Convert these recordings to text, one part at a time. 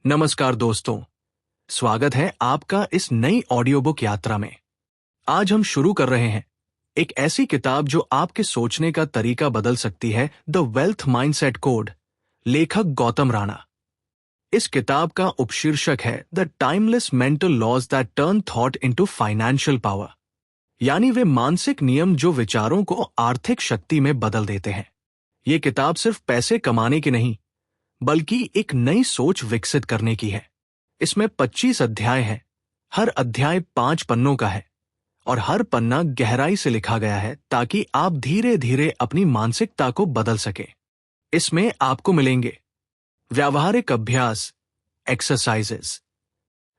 नमस्कार दोस्तों, स्वागत है आपका इस नई ऑडियो बुक यात्रा में। आज हम शुरू कर रहे हैं एक ऐसी किताब जो आपके सोचने का तरीका बदल सकती है, द वेल्थ माइंडसेट कोड, लेखक गौतम राणा। इस किताब का उपशीर्षक है the timeless mental laws that turn thought into financial power, यानी वे मानसिक नियम जो विचारों को आर्थिक शक्ति में बदल देते हैं। ये किताब सिर्फ पैसे कमाने की नहीं, बल्कि एक नई सोच विकसित करने की है। इसमें 25 अध्याय हैं, हर अध्याय 5 पन्नों का है और हर पन्ना गहराई से लिखा गया है ताकि आप धीरे धीरे अपनी मानसिकता को बदल सके। इसमें आपको मिलेंगे व्यावहारिक अभ्यास, एक्सरसाइजेस,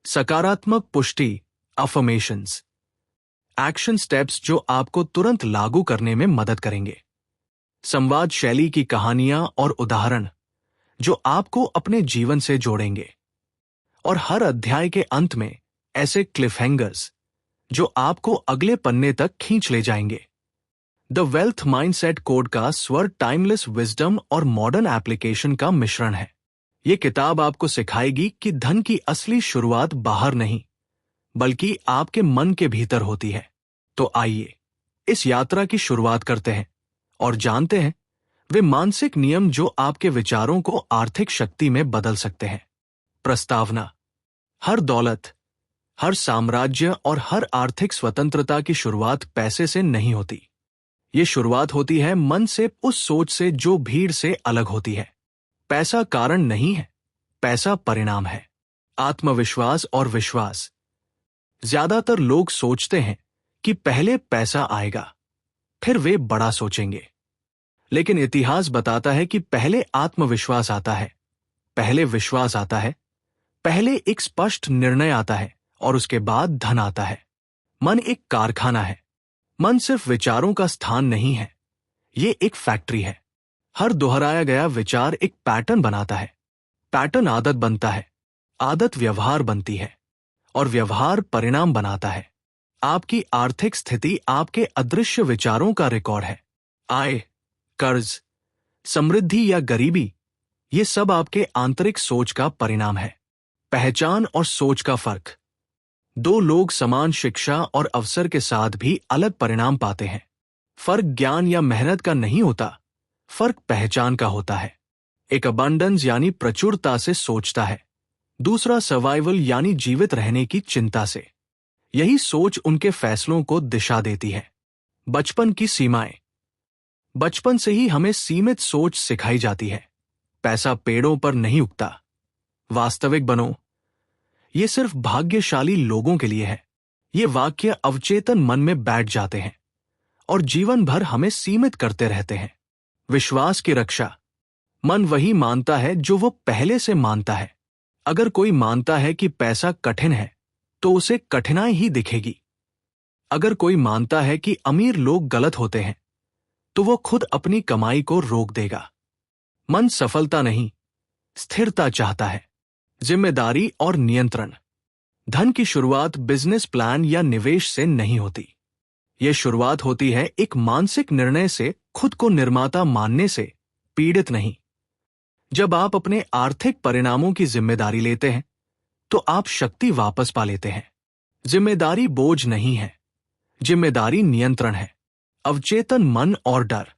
सकारात्मक पुष्टि, अफर्मेशंस, एक्शन स्टेप्स जो आपको तुरंत लागू करने में मदद करेंगे, संवाद शैली की कहानियां और उदाहरण जो आपको अपने जीवन से जोड़ेंगे, और हर अध्याय के अंत में ऐसे क्लिफहैंगर्स जो आपको अगले पन्ने तक खींच ले जाएंगे। द वेल्थ माइंडसेट कोड का स्वर टाइमलेस विजडम और मॉडर्न एप्लीकेशन का मिश्रण है। यह किताब आपको सिखाएगी कि धन की असली शुरुआत बाहर नहीं, बल्कि आपके मन के भीतर होती है। तो आइए इस यात्रा की शुरुआत करते हैं और जानते हैं वे मानसिक नियम जो आपके विचारों को आर्थिक शक्ति में बदल सकते हैं। प्रस्तावना: हर दौलत, हर साम्राज्य और हर आर्थिक स्वतंत्रता की शुरुआत पैसे से नहीं होती। ये शुरुआत होती है मन से, उस सोच से जो भीड़ से अलग होती है। पैसा कारण नहीं है, पैसा परिणाम है। आत्मविश्वास और विश्वास: ज्यादातर लोग सोचते हैं कि पहले पैसा आएगा, फिर वे बड़ा सोचेंगे। लेकिन इतिहास बताता है कि पहले आत्मविश्वास आता है, पहले विश्वास आता है, पहले एक स्पष्ट निर्णय आता है और उसके बाद धन आता है। मन एक कारखाना है। मन सिर्फ विचारों का स्थान नहीं है, ये एक फैक्ट्री है। हर दोहराया गया विचार एक पैटर्न बनाता है, पैटर्न आदत बनता है, आदत व्यवहार बनती है और व्यवहार परिणाम बनाता है। आपकी आर्थिक स्थिति आपके अदृश्य विचारों का रिकॉर्ड है। आय, कर्ज, समृद्धि या गरीबी, ये सब आपके आंतरिक सोच का परिणाम है। पहचान और सोच का फर्क: दो लोग समान शिक्षा और अवसर के साथ भी अलग परिणाम पाते हैं। फर्क ज्ञान या मेहनत का नहीं होता, फर्क पहचान का होता है। एक अबंडेंस यानी प्रचुरता से सोचता है, दूसरा सर्वाइवल यानी जीवित रहने की चिंता से। यही सोच उनके फैसलों को दिशा देती है। बचपन की सीमाएं: बचपन से ही हमें सीमित सोच सिखाई जाती है। पैसा पेड़ों पर नहीं उगता, वास्तविक बनो, ये सिर्फ भाग्यशाली लोगों के लिए है। ये वाक्य अवचेतन मन में बैठ जाते हैं और जीवन भर हमें सीमित करते रहते हैं। विश्वास की रक्षा: मन वही मानता है जो वो पहले से मानता है। अगर कोई मानता है कि पैसा कठिन है, तो उसे कठिनाई ही दिखेगी। अगर कोई मानता है कि अमीर लोग गलत होते हैं, तो वो खुद अपनी कमाई को रोक देगा। मन सफलता नहीं, स्थिरता चाहता है। जिम्मेदारी और नियंत्रण: धन की शुरुआत बिजनेस प्लान या निवेश से नहीं होती। यह शुरुआत होती है एक मानसिक निर्णय से, खुद को निर्माता मानने से, पीड़ित नहीं। जब आप अपने आर्थिक परिणामों की जिम्मेदारी लेते हैं, तो आप शक्ति वापस पा लेते हैं। जिम्मेदारी बोझ नहीं है, जिम्मेदारी नियंत्रण है। अवचेतन मन और डर: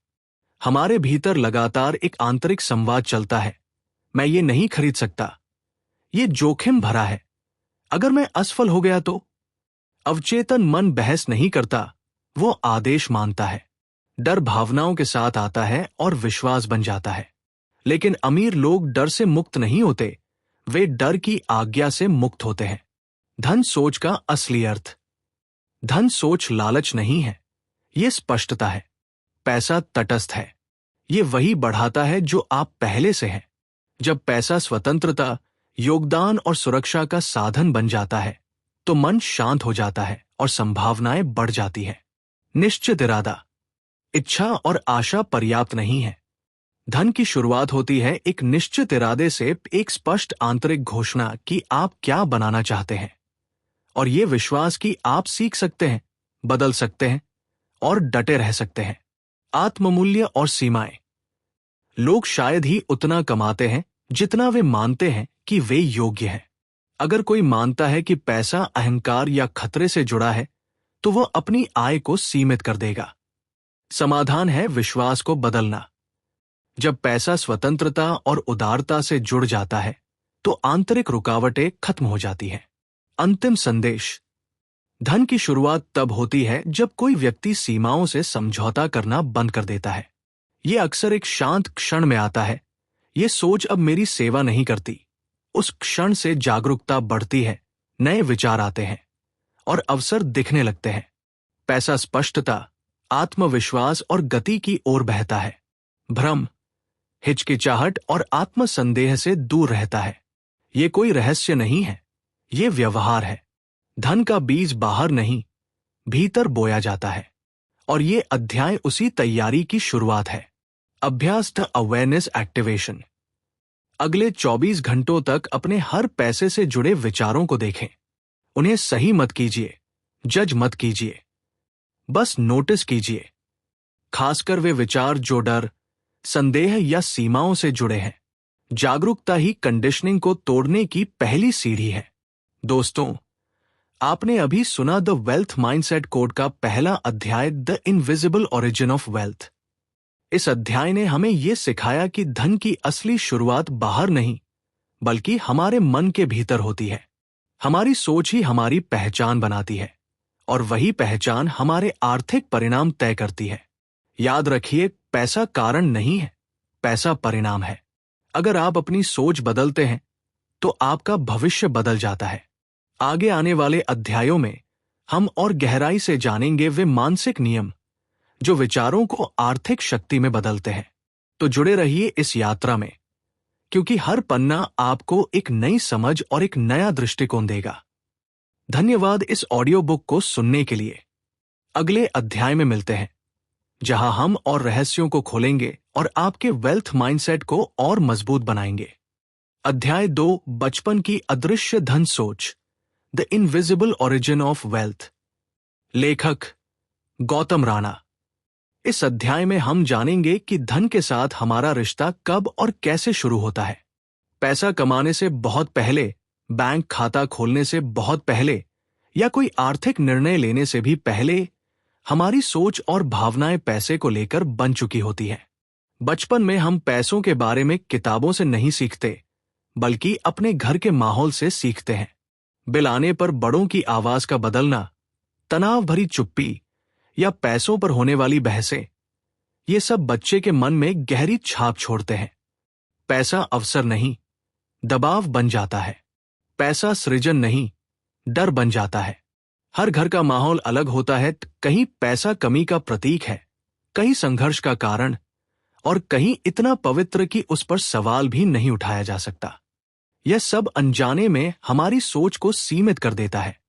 हमारे भीतर लगातार एक आंतरिक संवाद चलता है, मैं ये नहीं खरीद सकता, ये जोखिम भरा है, अगर मैं असफल हो गया तो। अवचेतन मन बहस नहीं करता, वो आदेश मानता है। डर भावनाओं के साथ आता है और विश्वास बन जाता है। लेकिन अमीर लोग डर से मुक्त नहीं होते, वे डर की आज्ञा से मुक्त होते हैं। धन सोच का असली अर्थ: धन सोच लालच नहीं है, ये स्पष्टता है। पैसा तटस्थ है, ये वही बढ़ाता है जो आप पहले से हैं। जब पैसा स्वतंत्रता, योगदान और सुरक्षा का साधन बन जाता है, तो मन शांत हो जाता है और संभावनाएं बढ़ जाती हैं। निश्चित इरादा: इच्छा और आशा पर्याप्त नहीं है। धन की शुरुआत होती है एक निश्चित इरादे से, एक स्पष्ट आंतरिक घोषणा कि आप क्या बनाना चाहते हैं, और ये विश्वास कि आप सीख सकते हैं, बदल सकते हैं और डटे रह सकते हैं। आत्ममूल्य और सीमाएं: लोग शायद ही उतना कमाते हैं जितना वे मानते हैं कि वे योग्य हैं। अगर कोई मानता है कि पैसा अहंकार या खतरे से जुड़ा है, तो वह अपनी आय को सीमित कर देगा। समाधान है विश्वास को बदलना। जब पैसा स्वतंत्रता और उदारता से जुड़ जाता है, तो आंतरिक रुकावटें खत्म हो जाती हैं। अंतिम संदेश। धन की शुरुआत तब होती है जब कोई व्यक्ति सीमाओं से समझौता करना बंद कर देता है। यह अक्सर एक शांत क्षण में आता है। ये सोच अब मेरी सेवा नहीं करती। उस क्षण से जागरूकता बढ़ती है, नए विचार आते हैं और अवसर दिखने लगते हैं। पैसा स्पष्टता, आत्मविश्वास और गति की ओर बहता है। भ्रम, हिचकिचाहट और आत्मसंदेह से दूर रहता है। ये कोई रहस्य नहीं है, ये व्यवहार है। धन का बीज बाहर नहीं, भीतर बोया जाता है। और ये अध्याय उसी तैयारी की शुरुआत है। अभ्यास द अवेयरनेस एक्टिवेशन। अगले 24 घंटों तक अपने हर पैसे से जुड़े विचारों को देखें। उन्हें सही मत कीजिए, जज मत कीजिए, बस नोटिस कीजिए। खासकर वे विचार जो डर, संदेह या सीमाओं से जुड़े हैं। जागरूकता ही कंडीशनिंग को तोड़ने की पहली सीढ़ी है। दोस्तों, आपने अभी सुना द वेल्थ माइंडसेट कोड का पहला अध्याय, the invisible origin of wealth. इस अध्याय ने हमें यह सिखाया कि धन की असली शुरुआत बाहर नहीं, बल्कि हमारे मन के भीतर होती है। हमारी सोच ही हमारी पहचान बनाती है और वही पहचान हमारे आर्थिक परिणाम तय करती है। याद रखिए, पैसा कारण नहीं है, पैसा परिणाम है। अगर आप अपनी सोच बदलते हैं, तो आपका भविष्य बदल जाता है। आगे आने वाले अध्यायों में हम और गहराई से जानेंगे वे मानसिक नियम जो विचारों को आर्थिक शक्ति में बदलते हैं। तो जुड़े रहिए इस यात्रा में, क्योंकि हर पन्ना आपको एक नई समझ और एक नया दृष्टिकोण देगा। धन्यवाद इस ऑडियो बुक को सुनने के लिए। अगले अध्याय में मिलते हैं, जहां हम और रहस्यों को खोलेंगे और आपके वेल्थ माइंडसेट को और मजबूत बनाएंगे। अध्याय 2, बचपन की अदृश्य धन सोच, the invisible origin of wealth. लेखक गौतम राणा। इस अध्याय में हम जानेंगे कि धन के साथ हमारा रिश्ता कब और कैसे शुरू होता है। पैसा कमाने से बहुत पहले, बैंक खाता खोलने से बहुत पहले या कोई आर्थिक निर्णय लेने से भी पहले हमारी सोच और भावनाएं पैसे को लेकर बन चुकी होती हैं। बचपन में हम पैसों के बारे में किताबों से नहीं सीखते, बल्कि अपने घर के माहौल से सीखते हैं। बिल आने पर बड़ों की आवाज का बदलना, तनाव भरी चुप्पी या पैसों पर होने वाली बहसें, ये सब बच्चे के मन में गहरी छाप छोड़ते हैं। पैसा अवसर नहीं, दबाव बन जाता है। पैसा सृजन नहीं, डर बन जाता है। हर घर का माहौल अलग होता है। कहीं पैसा कमी का प्रतीक है, कहीं संघर्ष का कारण, और कहीं इतना पवित्र कि उस पर सवाल भी नहीं उठाया जा सकता। यह सब अनजाने में हमारी सोच को सीमित कर देता है।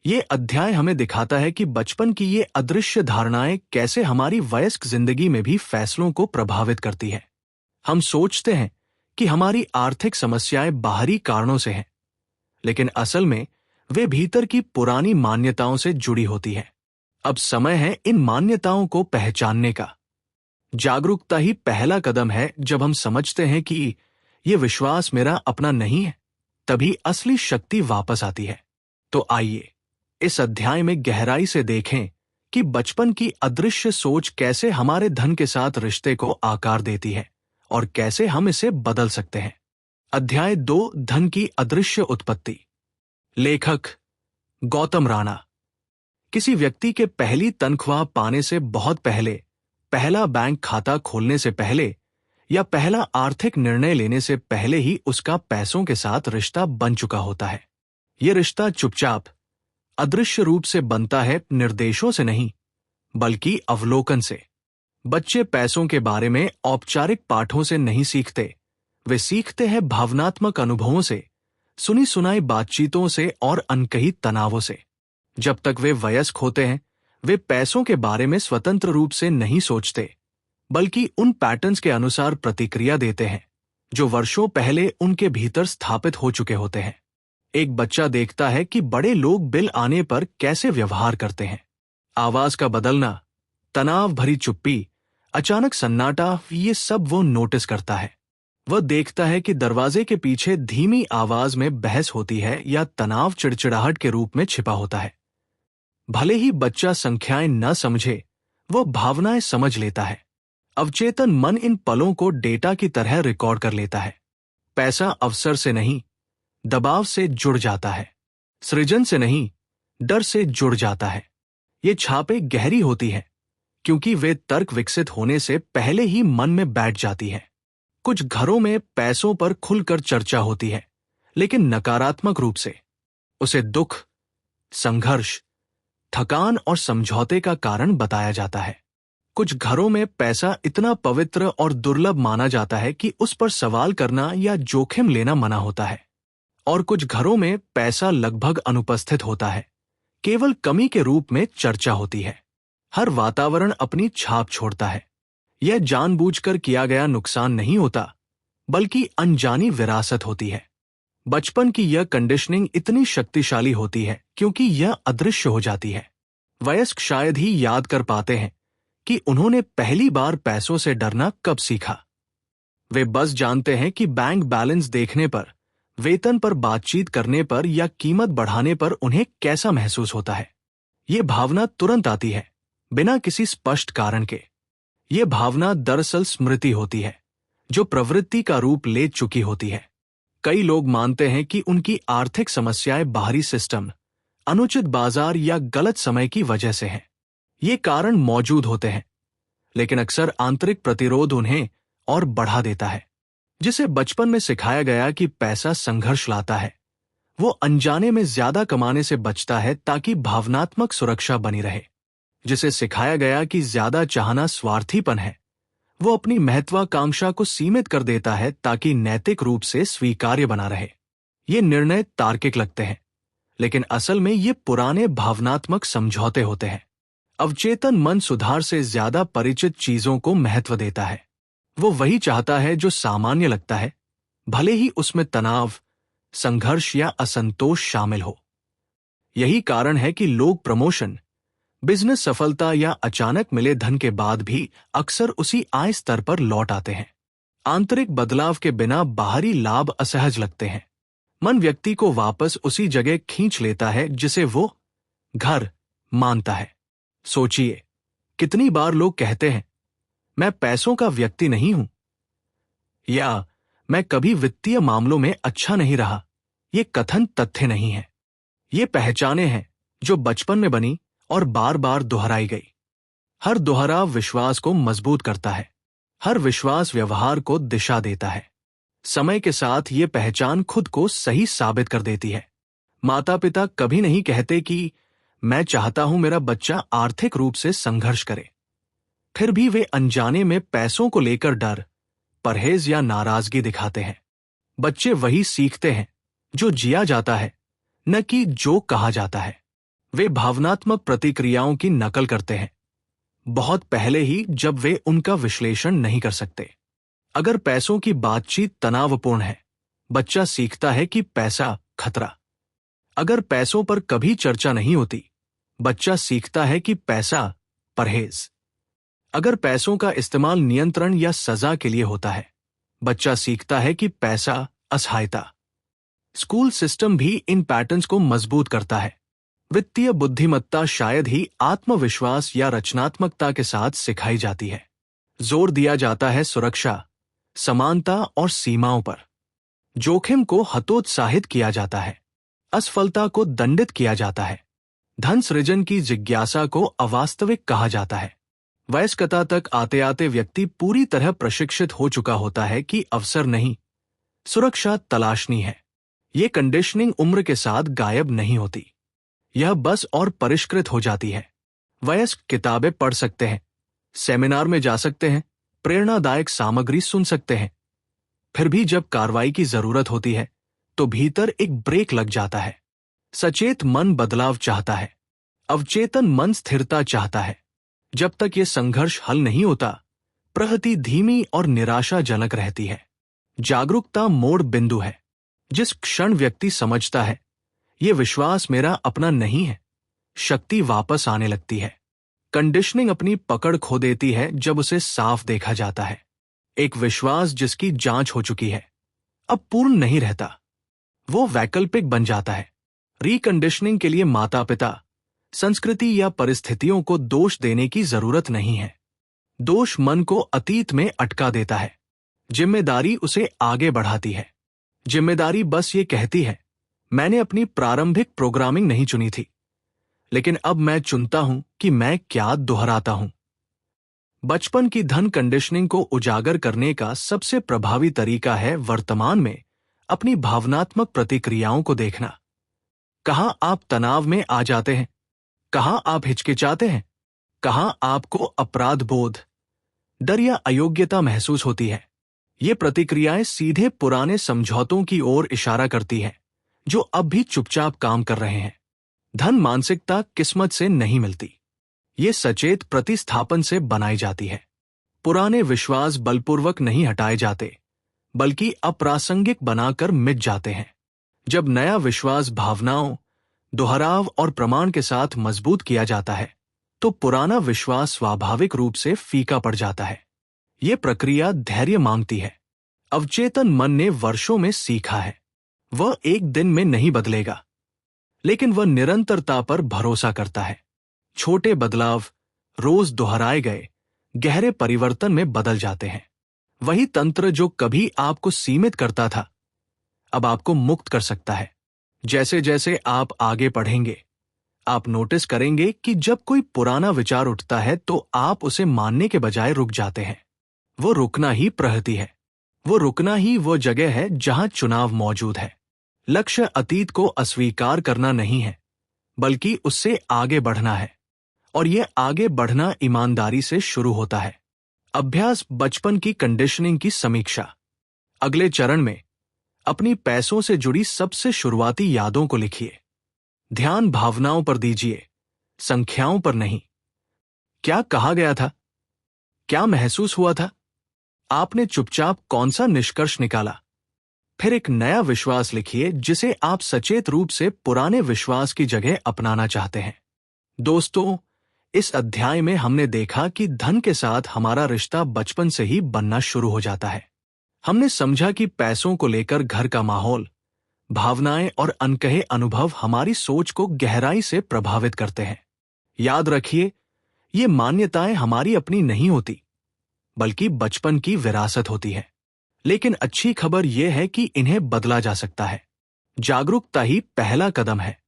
ये अध्याय हमें दिखाता है कि बचपन की ये अदृश्य धारणाएं कैसे हमारी वयस्क जिंदगी में भी फैसलों को प्रभावित करती हैं। हम सोचते हैं कि हमारी आर्थिक समस्याएं बाहरी कारणों से हैं, लेकिन असल में वे भीतर की पुरानी मान्यताओं से जुड़ी होती हैं। अब समय है इन मान्यताओं को पहचानने का। जागरूकता ही पहला कदम है। जब हम समझते हैं कि ये विश्वास मेरा अपना नहीं है, तभी असली शक्ति वापस आती है। तो आइए इस अध्याय में गहराई से देखें कि बचपन की अदृश्य सोच कैसे हमारे धन के साथ रिश्ते को आकार देती है और कैसे हम इसे बदल सकते हैं। अध्याय 2, धन की अदृश्य उत्पत्ति। लेखक गौतम राणा। किसी व्यक्ति के पहली तनख्वाह पाने से बहुत पहले, पहला बैंक खाता खोलने से पहले या पहला आर्थिक निर्णय लेने से पहले ही उसका पैसों के साथ रिश्ता बन चुका होता है। यह रिश्ता चुपचाप, अदृश्य रूप से बनता है, निर्देशों से नहीं, बल्कि अवलोकन से। बच्चे पैसों के बारे में औपचारिक पाठों से नहीं सीखते, वे सीखते हैं भावनात्मक अनुभवों से, सुनी सुनाई बातचीतों से और अनकही तनावों से। जब तक वे वयस्क होते हैं, वे पैसों के बारे में स्वतंत्र रूप से नहीं सोचते, बल्कि उन पैटर्न्स के अनुसार प्रतिक्रिया देते हैं जो वर्षों पहले उनके भीतर स्थापित हो चुके होते हैं। एक बच्चा देखता है कि बड़े लोग बिल आने पर कैसे व्यवहार करते हैं। आवाज का बदलना, तनाव भरी चुप्पी, अचानक सन्नाटा, ये सब वो नोटिस करता है। वह देखता है कि दरवाजे के पीछे धीमी आवाज में बहस होती है या तनाव चिड़चिड़ाहट के रूप में छिपा होता है। भले ही बच्चा संख्याएं न समझे, वह भावनाएं समझ लेता है। अवचेतन मन इन पलों को डेटा की तरह रिकॉर्ड कर लेता है। पैसा अवसर से नहीं, दबाव से जुड़ जाता है। सृजन से नहीं, डर से जुड़ जाता है। ये छापें गहरी होती हैं क्योंकि वे तर्क विकसित होने से पहले ही मन में बैठ जाती हैं। कुछ घरों में पैसों पर खुलकर चर्चा होती है, लेकिन नकारात्मक रूप से। उसे दुख, संघर्ष, थकान और समझौते का कारण बताया जाता है। कुछ घरों में पैसा इतना पवित्र और दुर्लभ माना जाता है कि उस पर सवाल करना या जोखिम लेना मना होता है। और कुछ घरों में पैसा लगभग अनुपस्थित होता है, केवल कमी के रूप में चर्चा होती है। हर वातावरण अपनी छाप छोड़ता है। यह जानबूझकर किया गया नुकसान नहीं होता, बल्कि अनजानी विरासत होती है। बचपन की यह कंडीशनिंग इतनी शक्तिशाली होती है क्योंकि यह अदृश्य हो जाती है। वयस्क शायद ही याद कर पाते हैं कि उन्होंने पहली बार पैसों से डरना कब सीखा। वे बस जानते हैं कि बैंक बैलेंस देखने पर, वेतन पर बातचीत करने पर या कीमत बढ़ाने पर उन्हें कैसा महसूस होता है। ये भावना तुरंत आती है, बिना किसी स्पष्ट कारण के। ये भावना दरअसल स्मृति होती है, जो प्रवृत्ति का रूप ले चुकी होती है। कई लोग मानते हैं कि उनकी आर्थिक समस्याएं बाहरी सिस्टम, अनुचित बाजार या गलत समय की वजह से हैं। ये कारण मौजूद होते हैं, लेकिन अक्सर आंतरिक प्रतिरोध उन्हें और बढ़ा देता है। जिसे बचपन में सिखाया गया कि पैसा संघर्ष लाता है, वो अनजाने में ज्यादा कमाने से बचता है ताकि भावनात्मक सुरक्षा बनी रहे। जिसे सिखाया गया कि ज्यादा चाहना स्वार्थीपन है, वो अपनी महत्वाकांक्षा को सीमित कर देता है ताकि नैतिक रूप से स्वीकार्य बना रहे। ये निर्णय तार्किक लगते हैं, लेकिन असल में ये पुराने भावनात्मक समझौते होते हैं। अवचेतन मन सुधार से ज्यादा परिचित चीजों को महत्व देता है। वो वही चाहता है जो सामान्य लगता है, भले ही उसमें तनाव, संघर्ष या असंतोष शामिल हो। यही कारण है कि लोग प्रमोशन, बिजनेस सफलता या अचानक मिले धन के बाद भी अक्सर उसी आय स्तर पर लौट आते हैं। आंतरिक बदलाव के बिना बाहरी लाभ असहज लगते हैं। मन व्यक्ति को वापस उसी जगह खींच लेता है जिसे वो घर मानता है। सोचिए, कितनी बार लोग कहते हैं, मैं पैसों का व्यक्ति नहीं हूं, या मैं कभी वित्तीय मामलों में अच्छा नहीं रहा। ये कथन तथ्य नहीं है। ये पहचाने हैं जो बचपन में बनी और बार बार दोहराई गई। हर दोहराव विश्वास को मजबूत करता है। हर विश्वास व्यवहार को दिशा देता है। समय के साथ ये पहचान खुद को सही साबित कर देती है। माता पिता कभी नहीं कहते कि मैं चाहता हूं मेरा बच्चा आर्थिक रूप से संघर्ष करे। फिर भी वे अनजाने में पैसों को लेकर डर, परहेज या नाराजगी दिखाते हैं। बच्चे वही सीखते हैं जो जिया जाता है, न कि जो कहा जाता है। वे भावनात्मक प्रतिक्रियाओं की नकल करते हैं, बहुत पहले ही जब वे उनका विश्लेषण नहीं कर सकते। अगर पैसों की बातचीत तनावपूर्ण है, बच्चा सीखता है कि पैसा खतरा। अगर पैसों पर कभी चर्चा नहीं होती, बच्चा सीखता है कि पैसा परहेज। अगर पैसों का इस्तेमाल नियंत्रण या सजा के लिए होता है, बच्चा सीखता है कि पैसा असहायता। स्कूल सिस्टम भी इन पैटर्न्स को मजबूत करता है। वित्तीय बुद्धिमत्ता शायद ही आत्मविश्वास या रचनात्मकता के साथ सिखाई जाती है। जोर दिया जाता है सुरक्षा, समानता और सीमाओं पर। जोखिम को हतोत्साहित किया जाता है। असफलता को दंडित किया जाता है। धन सृजन की जिज्ञासा को अवास्तविक कहा जाता है। वयस्कता तक आते आते व्यक्ति पूरी तरह प्रशिक्षित हो चुका होता है कि अवसर नहीं, सुरक्षा तलाशनी है। ये कंडीशनिंग उम्र के साथ गायब नहीं होती, यह बस और परिष्कृत हो जाती है। वयस्क किताबें पढ़ सकते हैं, सेमिनार में जा सकते हैं, प्रेरणादायक सामग्री सुन सकते हैं। फिर भी जब कार्रवाई की जरूरत होती है तो भीतर एक ब्रेक लग जाता है। सचेत मन बदलाव चाहता है, अवचेतन मन स्थिरता चाहता है। जब तक ये संघर्ष हल नहीं होता, प्रगति धीमी और निराशाजनक रहती है। जागरूकता मोड़ बिंदु है। जिस क्षण व्यक्ति समझता है ये विश्वास मेरा अपना नहीं है, शक्ति वापस आने लगती है। कंडीशनिंग अपनी पकड़ खो देती है जब उसे साफ देखा जाता है। एक विश्वास जिसकी जांच हो चुकी है अब पूर्ण नहीं रहता, वो वैकल्पिक बन जाता है। रिकंडीशनिंग के लिए माता पिता, संस्कृति या परिस्थितियों को दोष देने की जरूरत नहीं है। दोष मन को अतीत में अटका देता है, जिम्मेदारी उसे आगे बढ़ाती है। जिम्मेदारी बस ये कहती है, मैंने अपनी प्रारंभिक प्रोग्रामिंग नहीं चुनी थी, लेकिन अब मैं चुनता हूं कि मैं क्या दोहराता हूं। बचपन की धन कंडीशनिंग को उजागर करने का सबसे प्रभावी तरीका है वर्तमान में अपनी भावनात्मक प्रतिक्रियाओं को देखना। कहां आप तनाव में आ जाते हैं, कहां आप हिचकिचाते हैं, कहां आपको अपराध बोध, डर या अयोग्यता महसूस होती है। ये प्रतिक्रियाएं सीधे पुराने समझौतों की ओर इशारा करती हैं, जो अब भी चुपचाप काम कर रहे हैं। धन मानसिकता किस्मत से नहीं मिलती, ये सचेत प्रतिस्थापन से बनाई जाती है। पुराने विश्वास बलपूर्वक नहीं हटाए जाते, बल्कि अप्रासंगिक बनाकर मिट जाते हैं। जब नया विश्वास भावनाओं, दोहराव और प्रमाण के साथ मजबूत किया जाता है, तो पुराना विश्वास स्वाभाविक रूप से फीका पड़ जाता है। ये प्रक्रिया धैर्य मांगती है। अवचेतन मन ने वर्षों में सीखा है, वह एक दिन में नहीं बदलेगा, लेकिन वह निरंतरता पर भरोसा करता है। छोटे बदलाव रोज दोहराए गए गहरे परिवर्तन में बदल जाते हैं। वही तंत्र जो कभी आपको सीमित करता था, अब आपको मुक्त कर सकता है। जैसे जैसे आप आगे बढ़ेंगे, आप नोटिस करेंगे कि जब कोई पुराना विचार उठता है तो आप उसे मानने के बजाय रुक जाते हैं। वो रुकना ही प्रहती है, वो रुकना ही वो जगह है जहां चुनाव मौजूद है। लक्ष्य अतीत को अस्वीकार करना नहीं है, बल्कि उससे आगे बढ़ना है, और यह आगे बढ़ना ईमानदारी से शुरू होता है। अभ्यास बचपन की कंडीशनिंग की समीक्षा। अगले चरण में अपनी पैसों से जुड़ी सबसे शुरुआती यादों को लिखिए। ध्यान भावनाओं पर दीजिए, संख्याओं पर नहीं। क्या कहा गया था, क्या महसूस हुआ था, आपने चुपचाप कौन सा निष्कर्ष निकाला। फिर एक नया विश्वास लिखिए जिसे आप सचेत रूप से पुराने विश्वास की जगह अपनाना चाहते हैं। दोस्तों, इस अध्याय में हमने देखा कि धन के साथ हमारा रिश्ता बचपन से ही बनना शुरू हो जाता है। हमने समझा कि पैसों को लेकर घर का माहौल, भावनाएं और अनकहे अनुभव हमारी सोच को गहराई से प्रभावित करते हैं। याद रखिए, ये मान्यताएं हमारी अपनी नहीं होती, बल्कि बचपन की विरासत होती है। लेकिन अच्छी खबर यह है कि इन्हें बदला जा सकता है। जागरूकता ही पहला कदम है।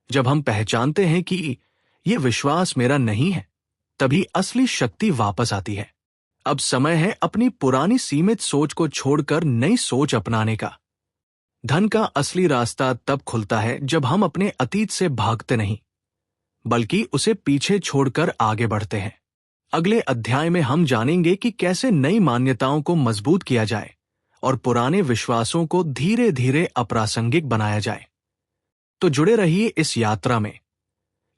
जब हम पहचानते हैं कि यह विश्वास मेरा नहीं है, तभी असली शक्ति वापस आती है। अब समय है अपनी पुरानी सीमित सोच को छोड़कर नई सोच अपनाने का। धन का असली रास्ता तब खुलता है जब हम अपने अतीत से भागते नहीं, बल्कि उसे पीछे छोड़कर आगे बढ़ते हैं। अगले अध्याय में हम जानेंगे कि कैसे नई मान्यताओं को मजबूत किया जाए और पुराने विश्वासों को धीरे धीरे अप्रासंगिक बनाया जाए। तो जुड़े रहिए इस यात्रा में,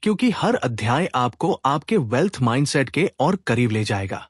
क्योंकि हर अध्याय आपको आपके वेल्थ माइंडसेट के और करीब ले जाएगा।